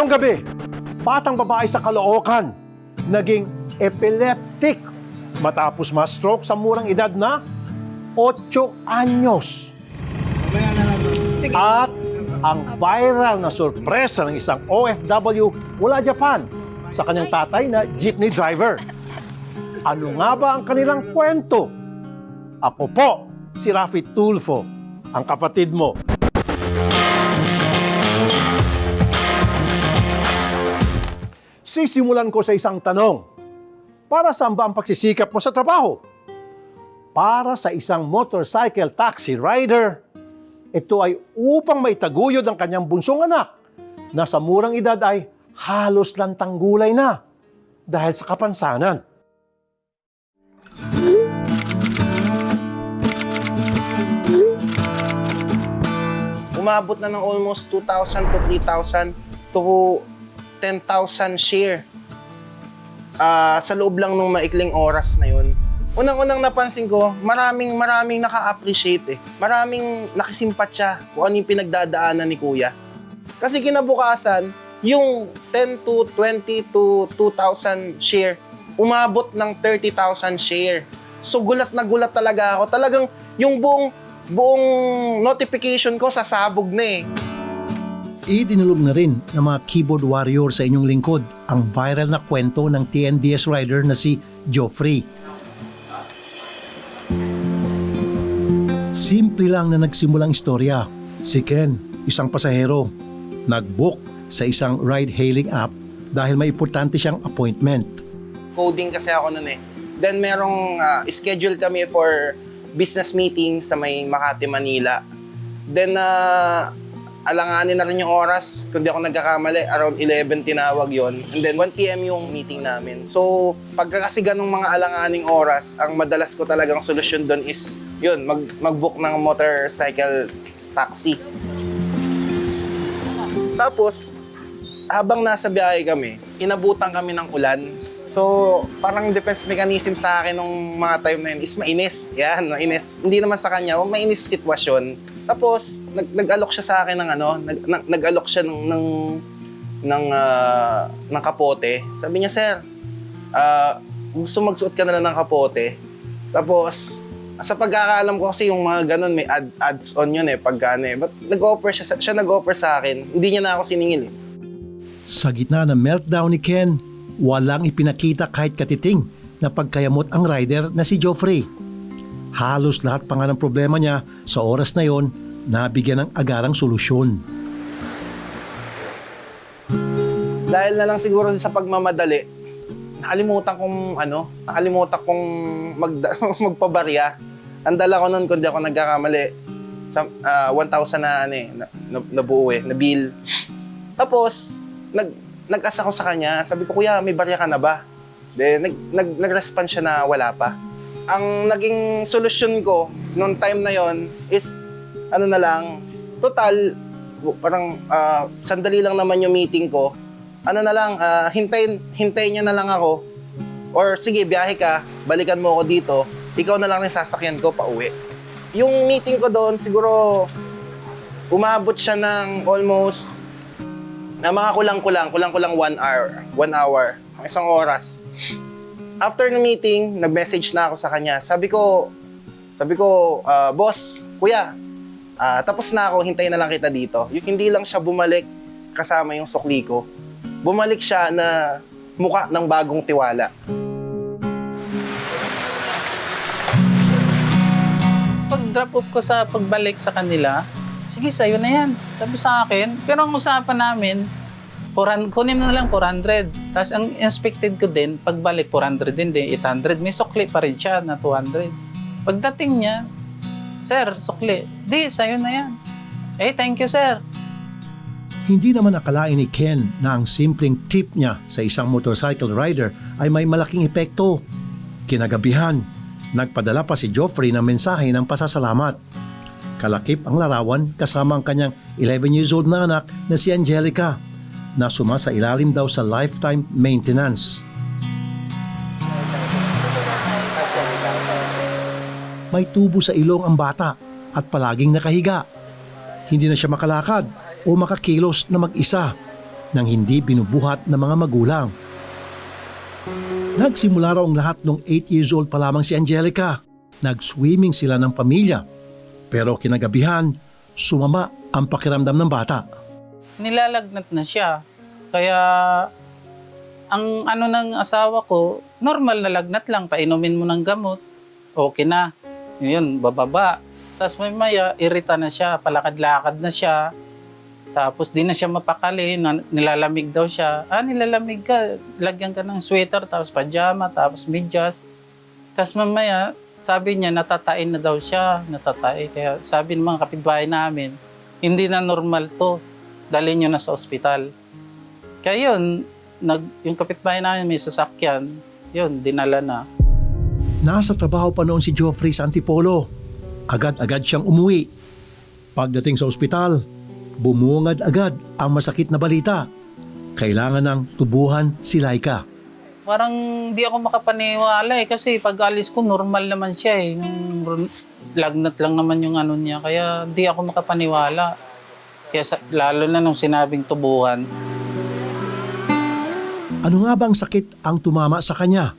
Isang gabi, batang babae sa Caloocan, naging epileptic matapos ma-stroke sa murang edad na 8 anyos. Sige. At ang viral na sorpresa ng isang OFW mula Japan sa kanyang tatay na jeepney driver. Ano nga ba ang kanilang kwento? Ako po, si Rafi Tulfo, ang kapatid mo. Sisimulan ko sa isang tanong. Para saan ba ang pagsisikap mo sa trabaho? Para sa isang motorcycle taxi rider, ito ay upang maitaguyod ang kanyang bunsong anak na sa murang edad ay halos lantang gulay na dahil sa kapansanan. Umabot na ng almost 2,000 to 3,000 to 10,000 share sa loob lang ng maikling oras na yun. Unang-unang napansin ko, maraming naka-appreciate eh. Maraming nakisimpatya kung ano yung pinagdadaanan ni Kuya. Kasi kinabukasan, yung 10 to 20 to 2,000 share, umabot ng 30,000 share. So gulat na gulat talaga ako. Talagang yung buong notification ko sasabog na eh. Idinulog na rin ng mga keyboard warrior sa inyong lingkod ang viral na kwento ng TNBS rider na si Geoffrey. Simple lang na nagsimulang istorya. Si Ken, isang pasahero, nag-book sa isang ride-hailing app dahil may importante siyang appointment. Coding kasi ako nun eh. Then merong schedule kami for business meeting sa may Makati, Manila. Then alanganin na rin yung oras, kung di ako nagkakamali, around 11 tinawag yon. And then 1 p.m. yung meeting namin. So, pagka kasi ganung mga alanganing oras, ang madalas ko talagang solusyon doon is, yun, mag-book ng motorcycle taxi. Tapos, habang nasa biyahe kami, inabutan kami ng ulan. So, parang defense mechanism sa akin nung mga time na yun is mainis. Yan, mainis. Hindi naman sa kanya, mainis sitwasyon. Tapos, nag-alok siya sa akin ng nag-alok siya ng kapote. Sabi niya, sir, gusto magsuot ka na lang ng kapote. Tapos, sa pagkakaalam ko kasi yung mga ganun, may ads on yun eh, pagka ano eh. But nag-offer siya nag-offer sa akin. Hindi niya na ako siningil eh. Sa gitna ng meltdown ni Ken, walang ipinakita kahit katiting na pagkayamot ang rider na si Geoffrey. Halos lahat pa nga ng problema niya sa oras na yon, nabigyan ng agarang solusyon. Dahil na lang siguro sa pagmamadali, nakalimutan kong magpabarya. Ang dala ko nun, kung di ako nagkakamali, 1,000 na buo eh, na bill. Tapos, nag-asa ko sa kanya, sabi ko, kuya, may barya ka na ba? Then, nag-respond siya na wala pa. Ang naging solusyon ko noong time na yon is, total, parang sandali lang naman yung meeting ko. Hintayin niya na lang ako. Or sige, biyahe ka, balikan mo ako dito, ikaw na lang yung sasakyan ko pa uwi. Yung meeting ko doon, siguro, umabot siya ng almost, na mga kulang-kulang 1 hour. 1 hour, isang oras. After ng meeting, nag-message na ako sa kanya. Sabi ko, boss, kuya, tapos na ako, hintayin na lang kita dito. Yung hindi lang siya bumalik kasama yung sukli ko. Bumalik siya na mukha ng bagong tiwala. Pag-drop off ko sa pagbalik sa kanila, sige, sa'yo na yan. Sabi sa akin, pero ang usapan namin, kunin mo na lang 400. Tapos ang expected ko din, pagbalik 400 din, 800. May sukli pa rin siya na 200. Pagdating niya, sir, sukli. Di, sa'yo na yan. Thank you, sir. Hindi naman akalain ni Ken na ang simpleng tip niya sa isang motorcycle rider ay may malaking epekto. Kinagabihan, nagpadala pa si Geoffrey ng mensahe ng pasasalamat. Kalakip ang larawan kasama ang kanyang 11 years old na anak na si Angelica, na sumasa ilalim daw sa lifetime maintenance. May tubo sa ilong ang bata at palaging nakahiga. Hindi na siya makalakad o makakilos na mag-isa. ng hindi binubuhat ng mga magulang. Nagsimula raw ang lahat nung 8 years old pa lamang si Angelica. Nag-swimming sila ng pamilya. Pero kinagabihan, sumama ang pakiramdam ng bata. Nilalagnat na siya. Kaya ang ano ng asawa ko, normal na lagnat lang, painumin mo ng gamot, okay na. Yun, bababa. Tapos maya, irita na siya, palakad-lakad na siya. Tapos di na siya mapakali, nilalamig daw siya. Nilalamig ka, lagyan ka ng sweater, tapos pajama, tapos medyas. Tapos mamaya, sabi niya, natatain na daw siya, natatai. Kaya sabi ng mga kapitbahay namin, hindi na normal to, dalhin niyo na sa ospital. Kaya yun, yung kapitbahay namin may sasakyan, yun, dinala na. Nasa trabaho pa noon si Geoffrey sa Antipolo. Agad-agad siyang umuwi. Pagdating sa ospital, bumungad agad ang masakit na balita. Kailangan ng tubuhan si Laika. Parang di ako makapaniwala kasi pag alis ko, normal naman siya eh. Lagnat lang naman yung ano niya, kaya di ako makapaniwala. Kaya lalo na nung sinabing tubuhan. Ano nga bang sakit ang tumama sa kanya?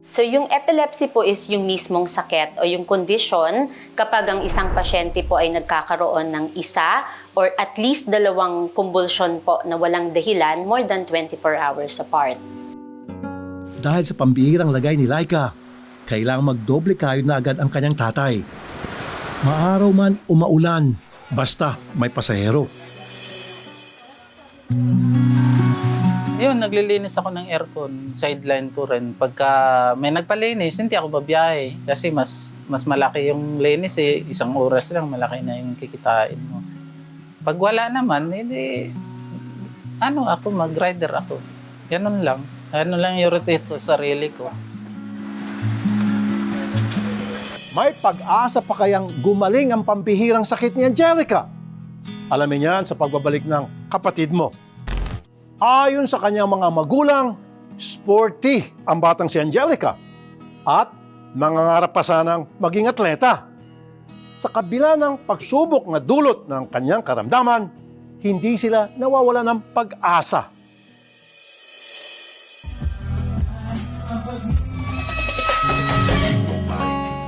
So yung epilepsy po is yung mismong sakit o yung condition kapag ang isang pasyente po ay nagkakaroon ng isa or at least dalawang convulsion po na walang dahilan more than 24 hours apart. Dahil sa pambihirang lagay ni Laika, kailangang magdoble kayo na agad ang kanyang tatay. Maaraw man o maulan, basta may pasahero. Yun, naglilinis ako ng aircon. Sideline ko rin. Pagka may nagpalinis, hindi ako babiyahe. Kasi mas malaki yung linis eh. 1 oras lang, malaki na yung kikitain mo. Pag wala naman, hindi, mag-rider ako. Ganun lang. Ano lang yung rotate sa sarili ko. May pag-asa pa kayang gumaling ang pambihirang sakit ni Angelica? Alamin yan sa pagbabalik ng kapatid mo. Ayon sa kanyang mga magulang, sporty ang batang si Angelica at nangangarap pa sanang maging atleta. Sa kabila ng pagsubok na dulot ng kanyang karamdaman, hindi sila nawawala ng pag-asa.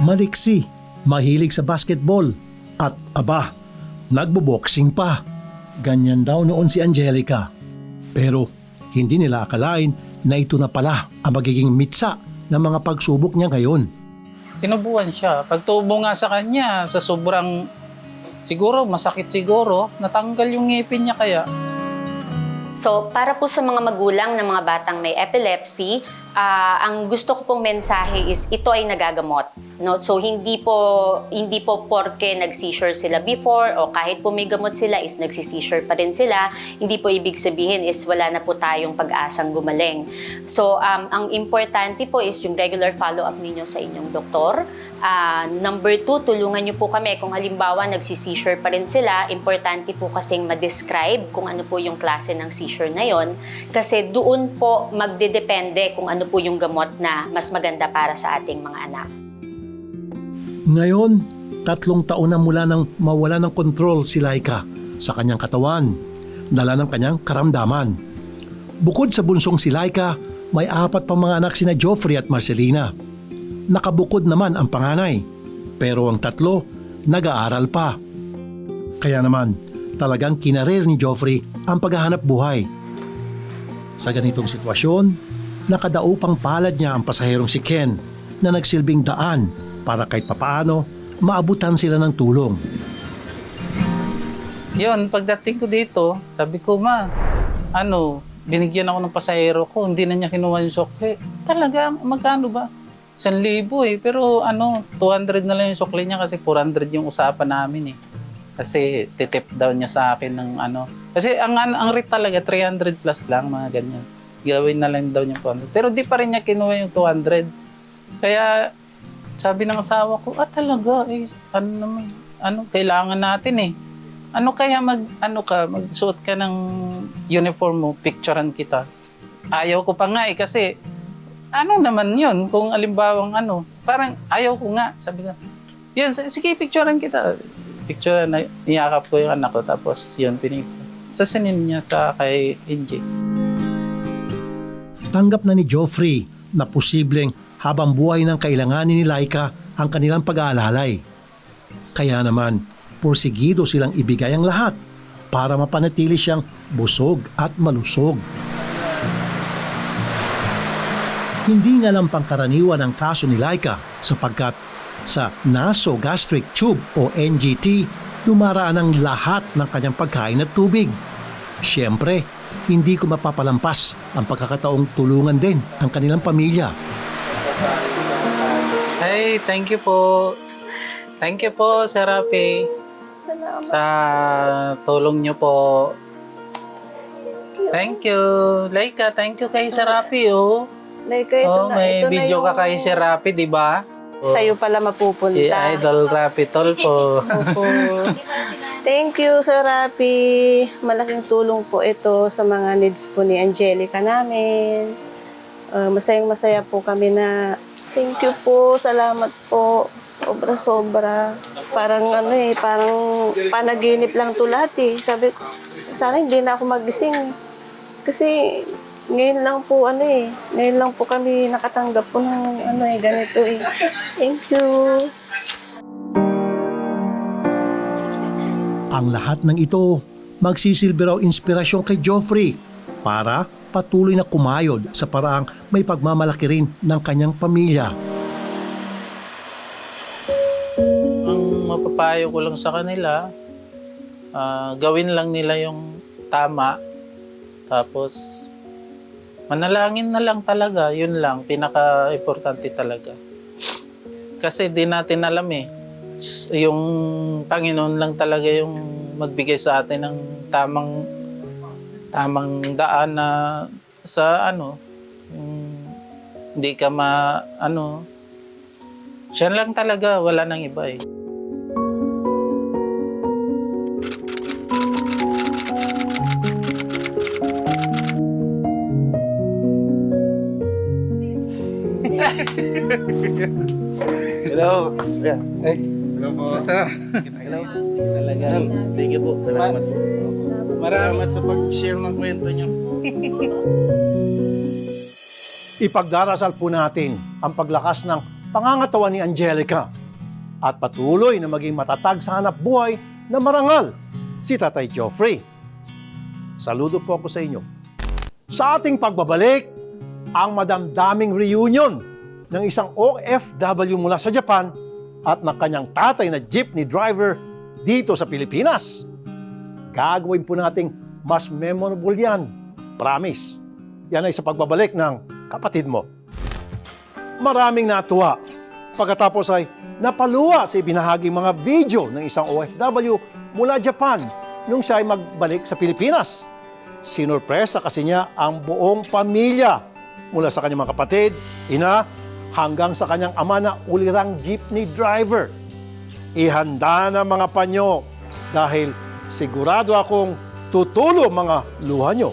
Maliksi, mahilig sa basketball at nagbo-boxing pa. Ganyan daw noon si Angelica. Pero hindi nila akalain na ito na pala ang magiging mitsa ng mga pagsubok niya ngayon. Sinubuan siya. Pagtubo nga sa kanya, sa sobrang, siguro, masakit siguro, natanggal yung ngipin niya kaya. So para po sa mga magulang ng mga batang may epilepsy, ang gusto ko pong mensahe is ito ay nagagamot. No? So hindi po porke nag-seizure sila before o kahit po may gamot sila is nagsi-seizure pa rin sila, hindi po ibig sabihin is wala na po tayong pag-asang gumaling. So ang importante po is yung regular follow-up ninyo sa inyong doktor. Number 2, tulungan niyo po kami kung halimbawa nagsi-seizure pa rin sila, importante po kasing ma-describe kung ano po yung klase ng seizure na yon kasi doon po magdedepende kung ano po yung gamot na mas maganda para sa ating mga anak. Ngayon, 3 taon na mula nang mawala ng kontrol si Laika sa kanyang katawan, dala ng kanyang karamdaman. Bukod sa bunsong si Laika, may 4 pang mga anak sina Geoffrey at Marcelina. Nakabukod naman ang panganay, pero ang 3 nag-aaral pa. Kaya naman, talagang kinarir ni Geoffrey ang paghahanap buhay. Sa ganitong sitwasyon, nakadaupang palad niya ang pasaherong si Ken na nagsilbing daan para kahit papaano maabutan sila ng tulong. Yun, pagdating ko dito, sabi ko, ma, binigyan ako ng pasahero ko, hindi na niya kinuha yung sukli. Talaga, magkano ba? 1,000 eh, pero 200 na lang yung sukli niya kasi 400 yung usapan namin eh. Kasi titip daw niya sa akin ng Kasi ang rate talaga, 300 plus lang, mga ganyan. Gawin na lang daw niya 200. Pero di pa rin niya kinuha yung 200. Kaya, sabi ng asawa ko, talaga, kailangan natin eh. Kaya magsuot ka ng uniform mo, picturean kita. Ayaw ko pa nga eh, kasi, naman yun, kung alimbawang parang ayaw ko nga, sabi ko, yun, sige, picturean kita. Picturean, niyakap ko yung anak ko, tapos yun, pinipicture. sasinin niya sa kay NJ. Tanggap na ni Joffrey na posibleng habang buhay ng kailanganin ni Laika ang kanilang pag-aalalay. Kaya naman, porsigido silang ibigay ang lahat para mapanatili siyang busog at malusog. Hindi nga lang pangkaraniwan ang kaso ni Laika sapagkat sa nasogastric tube o NGT, dumaraan ang lahat ng kanyang pagkain at tubig. Siyempre, hindi ko mapapalampas ang pagkakataong tulungan din ang kanilang pamilya. Hey, thank you po. Thank you po, Sir Rafi. Sa tulong niyo po. Thank you. Laika, thank you kay Sir Rafi, oh. Like, ito May ito video ka kay Sir Rafi, di ba? Sa'yo pala mapupunta. Si Idol Rafi Tolpo. Opo. Thank you, Sir Rafi. Malaking tulong po ito sa mga needs po ni Angelica namin. Masayang-masaya po kami na thank you po, salamat po. Sobra-sobra. Parang parang panaginip lang to lahat eh. Sabi ko, sana hindi na ako magising. Kasi ngayon lang po ngayon lang po kami nakatanggap po ng ganito eh. Thank you. Ang lahat ng ito magsisilbi raw inspirasyon kay Joffrey para patuloy na kumayod sa paraang may pagmamalaki rin ng kanyang pamilya. Ang mapapayo ko lang sa kanila, gawin lang nila yung tama. Tapos, manalangin na lang talaga. Yun lang, pinaka-importante talaga. Kasi di natin alam eh. Yung Panginoon lang talaga yung magbigay sa atin ng tamang daan na sa hindi ka siya lang talaga, wala nang iba eh. Hello. Yeah. Hello po. Hello. Talaga. Thank you po. Salamat po. Salamat sa pag-share ng kwento niyo. Ipagdarasal po natin ang paglakas ng pangangatawan ni Angelica at patuloy na maging matatag sa hanap buhay na marangal si Tatay Joffrey. Saludo po ako sa inyo. Sa ating pagbabalik, ang madamdaming reunion ng isang OFW mula sa Japan at ng kanyang tatay na jeepney driver dito sa Pilipinas. Gagawin po nating mas memorable yan. Promise. Yan ay sa pagbabalik ng kapatid mo. Maraming natuwa. Pagkatapos ay napaluwa sa ibinahaging mga video ng isang OFW mula Japan nung siya ay magbalik sa Pilipinas. Sinurpresa kasi niya ang buong pamilya mula sa kanyang mga kapatid, ina, hanggang sa kanyang ama na ulirang jeepney driver. Ihanda na mga panyo dahil sigurado akong tutulo mga luha nyo.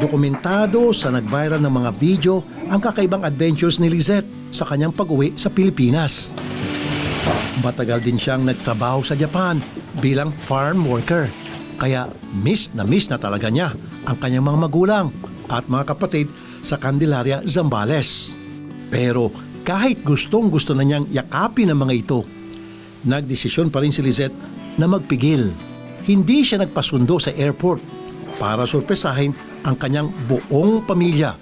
Dokumentado sa nag-viral ng mga video ang kakaibang adventures ni Lizette sa kanyang pag-uwi sa Pilipinas. Matagal din siyang nagtrabaho sa Japan bilang farm worker. Kaya miss na talaga niya ang kanyang mga magulang at mga kapatid sa Candelaria, Zambales. Pero kahit gustong-gusto na niyang yakapin ang mga ito, nagdesisyon pa rin si Lizette na magpigil. Hindi siya nagpasundo sa airport para sorpresahin ang kanyang buong pamilya.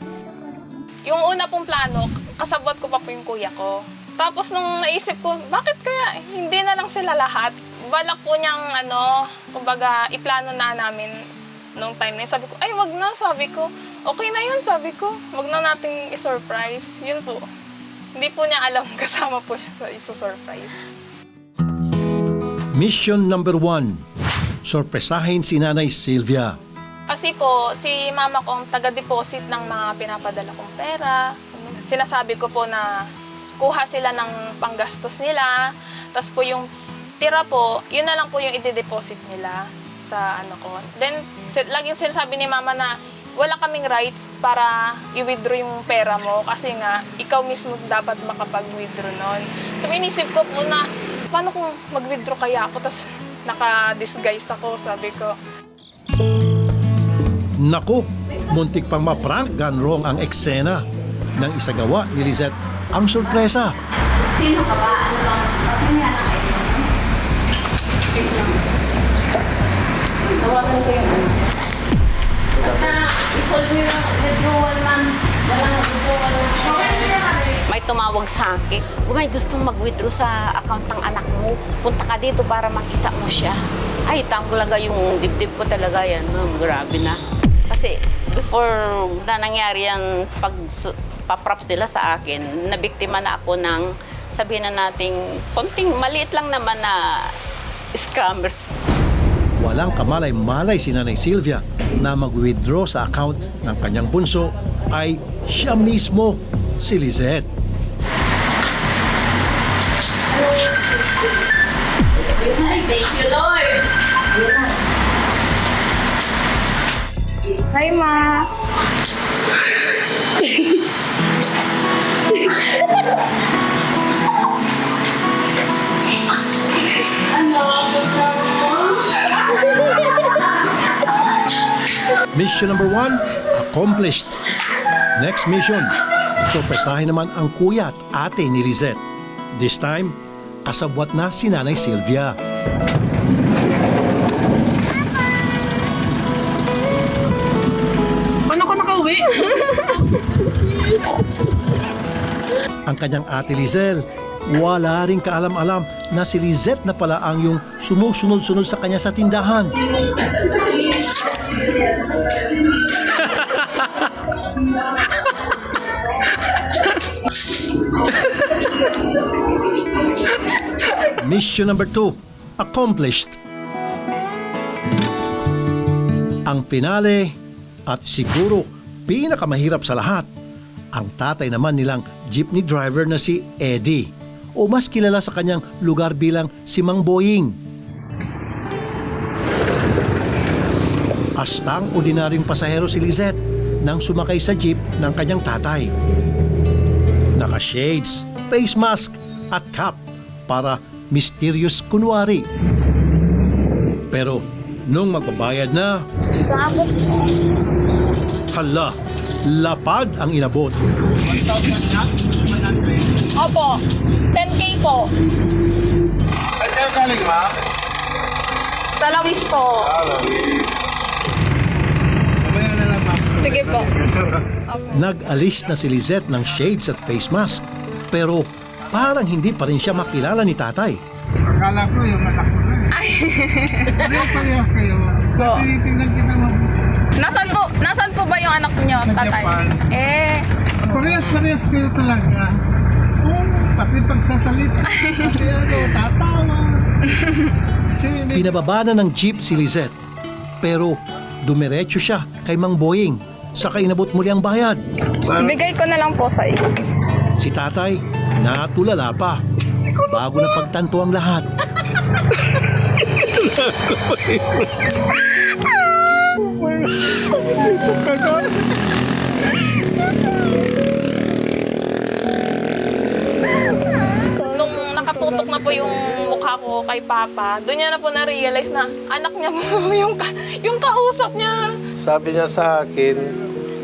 Yung una pong plano, kasabot ko pa po yung kuya ko. Tapos nung naisip ko, bakit kaya hindi na lang sila lahat? Balak po niyang kumbaga iplano na namin nung time na yun. Sabi ko, ay wag na, sabi ko. Okay na yun, sabi ko. Wag na nating i-surprise. Yun po. Hindi po niya alam kasama po siya sa iso-surprise. Mission number 1. Sorpresahin si Nanay Sylvia. As Kasi po, si mama ko ang taga-deposit ng mga pinapadala kong pera. Sinasabi ko po na kuha sila ng panggastos nila. Tapos po yung tira po, yun na lang po yung ide-deposit nila sa ano ko. Then, laging sinasabi ni mama na wala kaming rights para i-withdraw yung pera mo kasi nga, ikaw mismo dapat makapag-withdraw nun. So, inisip ko po na, paano kung mag-withdraw kaya ako? Tapos, naka-disguise ako, sabi ko. Naku, muntik pang ma-prank gone wrong ang eksena nang isagawa ni Lizette ang sorpresa. Sino ka ba? Ano lang? Patingin lang kayo. Tawagan ko yung ano. Basta, i-call mo yung withdrawal, ma'am. Walang withdrawal. May tumawag sa akin, kung may gustong mag-withdraw sa account ng anak mo, punta ka dito para makita mo siya. Ay, talaga yung dibdib ko talaga yan, ma'am. Grabe na. Kasi before na nangyari yan, paprops nila sa akin, nabiktima na ako ng, sabihin na nating, konting maliit lang naman na scammers. Walang kamalay-malay si Nanay Sylvia na mag-withdraw sa account ng kanyang bunso ay siya mismo, si Lizette. Thank you, Lord! Hi, Ma! Mission number 1, accomplished. Next mission, sorpresahin naman ang kuya at ate ni Lizette. This time, kasabwat na si Nanay Sylvia. Paano ko nakauwi? Ang kanyang ate Lizelle, wala ring kaalam-alam na si Lizette na pala ang yung sumusunod-sunod sa kanya sa tindahan. Mission number 2, accomplished. Ang finale at siguro pinakamahirap sa lahat, ang tatay naman nilang jeepney driver na si Eddie o mas kilala sa kanyang lugar bilang si Mang Boying. Hastang ordinaryong pasahero si Lizette nang sumakay sa jeep ng kanyang tatay. Naka-shades, face mask at cap para mysterious kunwari. Pero nung magbabayad na, hala, lapad ang inabot. Opo, 10K po. Saan kayo galing, ma? Sa Lawis po. Sige po. Nag-alis na si Lizette ng shades at face mask. Pero parang hindi pa rin siya makilala ni tatay. Akala ko yung anak ko na eh. Pareha kayo. Tinitingnan kita mabuti. Nasaan po ba yung anak niyo, Sa tatay? Japan. Parehas kayo talaga. Pati pagsasalita. Pati tatawa. Pinababa na ng jeep si Lizette. Pero dumiretso siya kay Mang Boying. Saka inabot muli ang bayad. Bigay ko na lang po sa iyo. Si tatay, natulala pa. Bago na pagtanto ang lahat. Nung nakatutok na po yung mukha ko kay Papa, doon niya na po na-realize na anak niya po yung kausap niya. Sabi niya sa akin,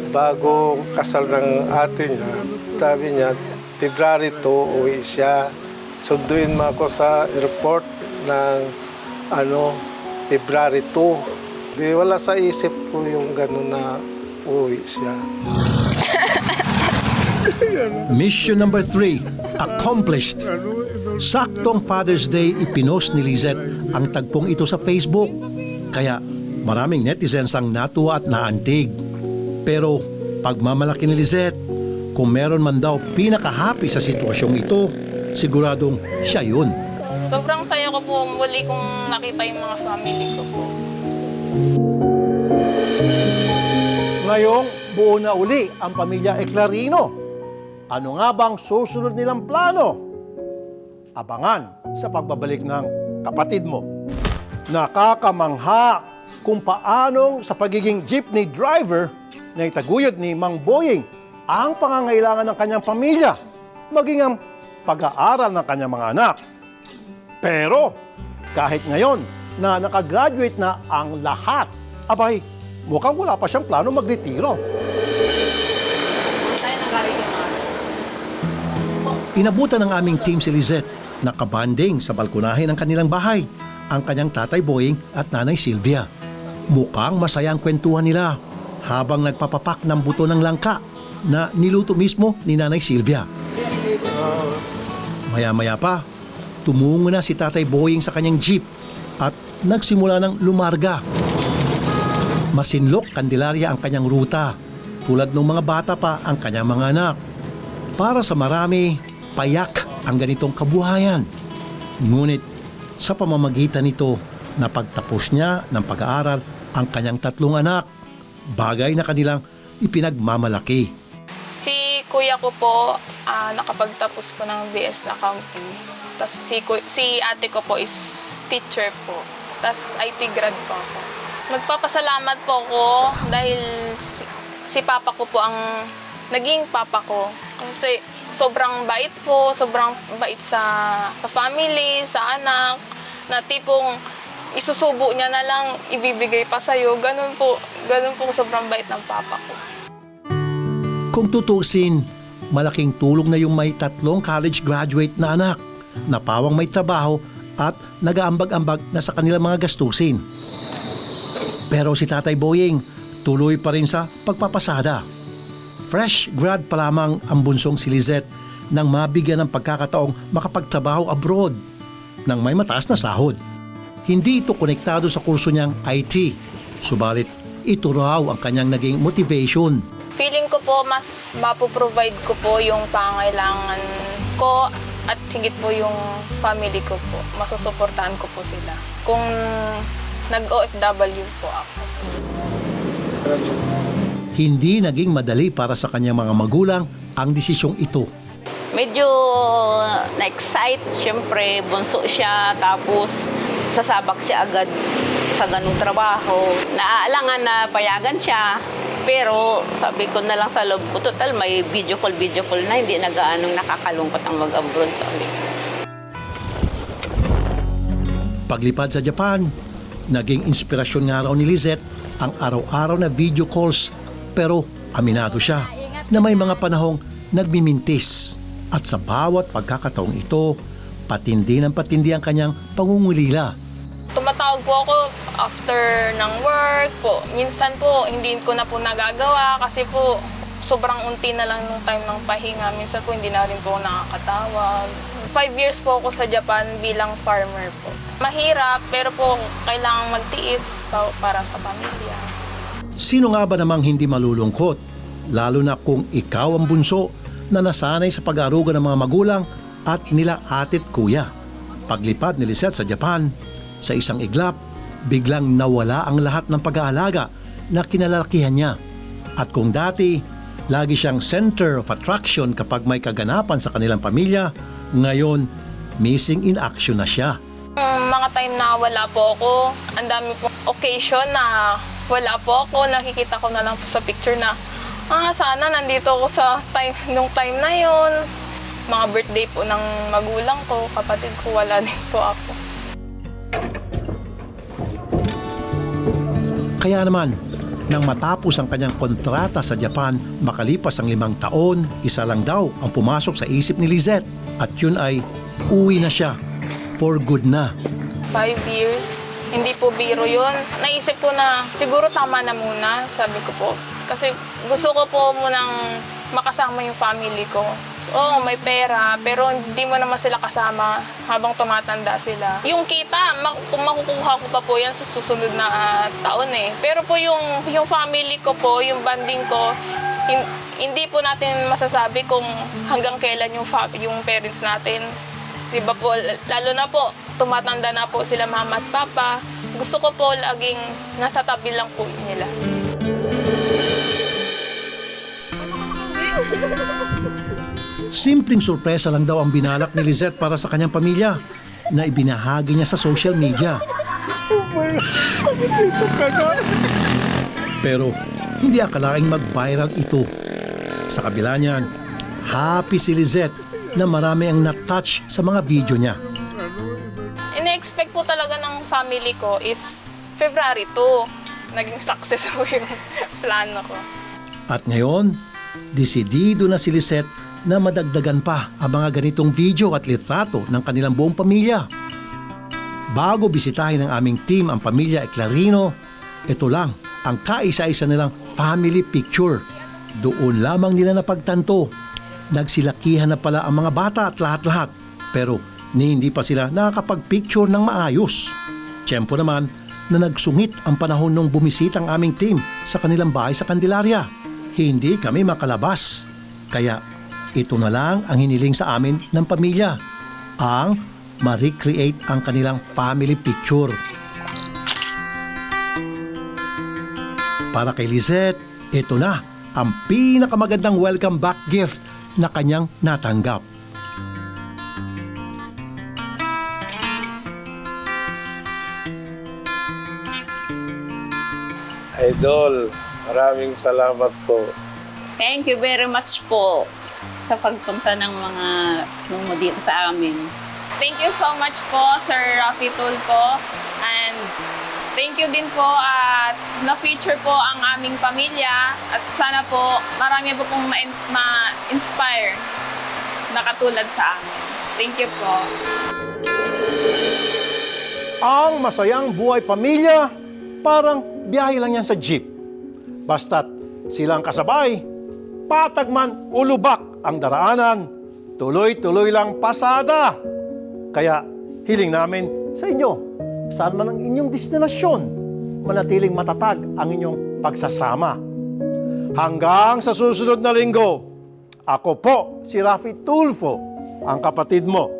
bago kasal ng ate niya, sabi niya, February 2, uwi siya. Sunduin mo ako sa airport ng February 2. Di wala sa isip ko yung gano'n na uwi siya. Mission number 3, accomplished. Saktong Father's Day ipinost ni Lizette ang tagpong ito sa Facebook. Kaya maraming netizens ang natuwa at naantig. Pero pagmamalaki ni Lizette, kung meron man daw pinaka-happy sa sitwasyong ito, siguradong siya yun. Sobrang saya ko po muli kung nakita yung mga family ko po. Ngayong buo na uli ang pamilya Eclarino. Ano nga bang susunod nilang plano? Abangan sa pagbabalik ng kapatid mo. Nakakamangha kung paanong sa pagiging jeepney driver na itaguyod ni Mang Boying ang pangangailangan ng kanyang pamilya, maging ang pag-aaral ng kanyang mga anak. Pero kahit ngayon na nakagraduate na ang lahat, abay, mukhang wala pa siyang plano magretiro. Inabutan ng aming team si Lizette na kabanding sa balkonahe ng kanilang bahay ang kanyang tatay Boying at nanay Sylvia. Mukhang masaya ang kwentuhan nila habang nagpapapak ng buto ng langka na niluto mismo ni nanay Sylvia. Maya-maya pa, tumungo na si tatay Boying sa kanyang jeep at nagsimula ng lumarga. Masinlok Candelaria ang kanyang ruta, tulad ng mga bata pa ang kanyang mga anak. Para sa marami, payak ang ganitong kabuhayan. Ngunit sa pamamagitan nito, napagtapos niya ng pag-aaral ang kanyang 3 anak, bagay na kanilang ipinagmamalaki. Si kuya ko po, nakapagtapos po ng BS Accounting. Tapos si ate ko po is teacher po. Tapos IT grad po ako. Nagpapasalamat po ako dahil si papa ko po ang naging papa ko. Kasi sobrang bait po, sobrang bait sa family, sa anak, na tipong isusubo niya na lang, ibibigay pa sa'yo. Ganun po sobrang bait ng papa ko. Kung tutusin, malaking tulong na yung may 3 college graduate na anak na pawang may trabaho at nag-aambag-ambag na sa kanilang mga gastusin. Pero si Tatay Boying tuloy pa rin sa pagpapasada. Fresh grad pa lamang ang bunsong si Lizette nang mabigyan ng pagkakataong makapagtrabaho abroad nang may mataas na sahod. Hindi ito konektado sa kurso niyang IT, subalit ito raw ang kanyang naging motivation. Feeling ko po mas mapoprovide ko po yung pangailangan ko at higit po yung family ko po. Masusuportahan ko po sila. Kung nag-OFW po ako. Hindi naging madali para sa kanyang mga magulang ang desisyong ito. Medyo na-excite, syempre, bunso siya, tapos sasabak siya agad sa ganung trabaho. Naaalangan na payagan siya, pero sabi ko na lang sa loob ko, total may video call na, hindi na gaanong nakakalungkot ang mag-abroad, sabi ko. Paglipad sa Japan, naging inspirasyon nga raw ni Lizette ang araw-araw na video calls, pero aminado siya na may mga panahong nagmimintis. At sa bawat pagkakataong ito, patindi ng patindi ang kanyang pangungulila. Tumatawag po ako after ng work po. Minsan po, hindi ko na po nagagawa kasi po sobrang unti na lang nung time ng pahinga. Minsan po, hindi na rin po nakakatawag. 5 years po ako sa Japan bilang farmer po. Mahirap, pero po kailangang magtiis para sa pamilya. Sino nga ba namang hindi malulungkot? Lalo na kung ikaw ang bunso na nasanay sa pag-aaruga ng mga magulang at nila atit kuya. Paglipad ni Lizette sa Japan, sa isang iglap, biglang nawala ang lahat ng pag-aalaga na kinalalakihan niya. At kung dati, lagi siyang center of attraction kapag may kaganapan sa kanilang pamilya, ngayon, missing in action na siya. Mga time na wala po ako, ang dami po occasion na wala po ako, nakikita ko na lang po sa picture na sana nandito ako sa nung time na yon. Mga birthday po ng magulang ko, kapatid ko, wala din po ako. Kaya naman, nang matapos ang kanyang kontrata sa Japan, makalipas ang 5 taon, isa lang daw ang pumasok sa isip ni Lizette. At yun ay, uwi na siya. For good na. 5 years, hindi po biro yun. Naisip ko na siguro tama na muna, sabi ko po. Kasi gusto ko po munang makasama yung family ko. Oo, may pera, pero hindi mo naman sila kasama habang tumatanda sila. Yung kita, makukuha ko pa po yan sa susunod na taon eh. Pero po yung family ko po, yung bonding ko, hindi po natin masasabi kung hanggang kailan yung parents natin. Di ba po, lalo na po, tumatanda na po sila mama at papa. Gusto ko po laging nasa tabi lang po nila. Simpleng sorpresa lang daw ang binalak ni Lizette para sa kanyang pamilya na ibinahagi niya sa social media. Pero hindi akalaing mag-viral ito. Sa kabila niyan, happy si Lizette na marami ang na-touch sa mga video niya. Ina-expect po talaga ng family ko is February 2. Naging success po yung plano ko. At ngayon, desidido na si Lizette na madagdagan pa ang mga ganitong video at litrato ng kanilang buong pamilya. Bago bisitahin ng aming team ang pamilya Eclarino, ito lang ang kaisa-isa nilang family picture. Doon lamang nila napagtanto. Nagsilakihan na pala ang mga bata at lahat-lahat. Pero hindi pa sila nakakapag-picture ng maayos. Tiyempo naman na nagsungit ang panahon nung bumisita ang aming team sa kanilang bahay sa Candelaria. Hindi kami makalabas. Kaya ito na lang ang hiniling sa amin ng pamilya. Ang ma-recreate ang kanilang family picture. Para kay Lizette, ito na ang pinakamagandang welcome back gift na kanyang natanggap. Idol, maraming salamat po. Thank you very much po sa pagpunta ng mga mo dito sa amin. Thank you so much po, Sir Rafi Tulfo. And thank you din po at na-feature po ang aming pamilya. At sana po marami po pong ma-inspire na katulad sa amin. Thank you po. Ang masayang buhay pamilya, parang biyahe lang yan sa jeep. Basta't silang kasabay, patag man o lubak ang daraanan, tuloy-tuloy lang pasada. Kaya hiling namin sa inyo, saan man ang inyong destinasyon, manatiling matatag ang inyong pagsasama. Hanggang sa susunod na linggo, ako po si Rafi Tulfo, ang kapatid mo